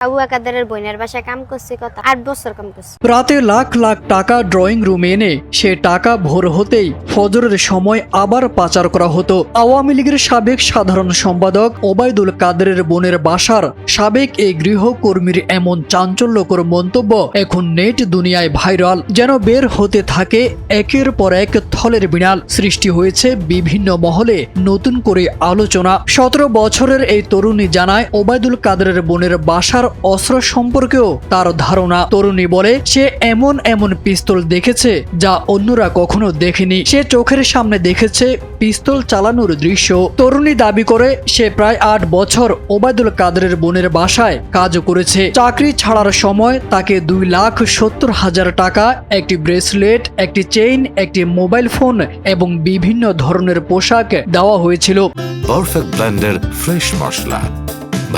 আবু আকাদেরের বোনের বাসায় কাম করছি, কত 8 বছর কাম করছি। রাতে লাখ লাখ টাকা ড্রয়িং রুমে এনে সে টাকা ভোর হতেই ফজরের সময় আবার পাচার করা হতো। আওয়ামী লীগের সাবেক সাধারণ সম্পাদক ওবায়দুল কাদেরের বোনের বাসার সাবেক এই গৃহকর্মীর এমন চাঞ্চল্যকর মন্তব্য এখন নেট দুনিয়ায় ভাইরাল। যেন বের হতে থাকে একের পর এক থলের বিড়াল। সৃষ্টি হয়েছে বিভিন্ন মহলে নতুন করে আলোচনা। 17 বছরের এই তরুণী জানায় ওবায়দুল কাদেরের বোনের বাসার অস্ত্র সম্পর্কেও তার ধারণা। তরুণী বলে সে এমন এমন পিস্তল দেখেছে যা অন্যরা কখনো দেখেনি। সে চোখের সামনে দেখেছে পিস্তল চালানোর দৃশ্য। তরুণী দাবি করে সে প্রায় 8 বছর ওবায়দুল কাদেরের বোনের বাসায় কাজ করেছে। চাকরি ছাড়ার সময় তাকে 2,70,000 টাকা, একটি ব্রেসলেট, একটি চেইন, একটি মোবাইল ফোন এবং বিভিন্ন ধরনের পোশাক দেওয়া হয়েছিল। পারফেক্ট ব্লেন্ডের ফ্রেশ মশলা,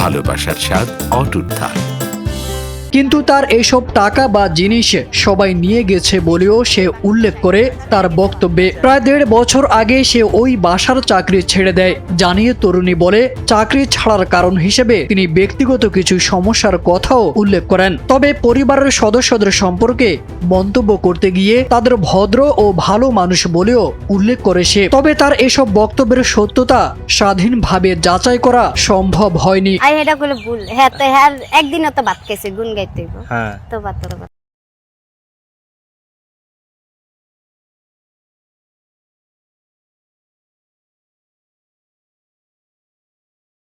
ভালোবাসার স্বাদ অটুট থাক। কিন্তু তার এসব টাকা বা জিনিস সবাই নিয়ে গেছে বলেও সে উল্লেখ করে তার বক্তব্যে। প্রায় 1.5 বছর আগে সে ওই বাসার চাকরি ছেড়ে দেয়। জানিয়ে তরুণী বলে চাকরি ছাড়ার কারণ হিসেবে তিনি ব্যক্তিগত কিছু সমস্যার কথাও উল্লেখ করেন। তবে পরিবারের সদস্যদের সম্পর্কে মন্তব্য করতে গিয়ে তাদের ভদ্র ও ভালো মানুষ বলেও উল্লেখ করে সে। তবে তার এসব বক্তব্যের সত্যতা স্বাধীনভাবে যাচাই করা সম্ভব হয়নি। আই এটা কইলে ভুল, হ্যাঁ তো হ্যাঁ একদিনও তো ভাত খাইছে, গুন গাইতে হইব। হ্যাঁ তো ভাত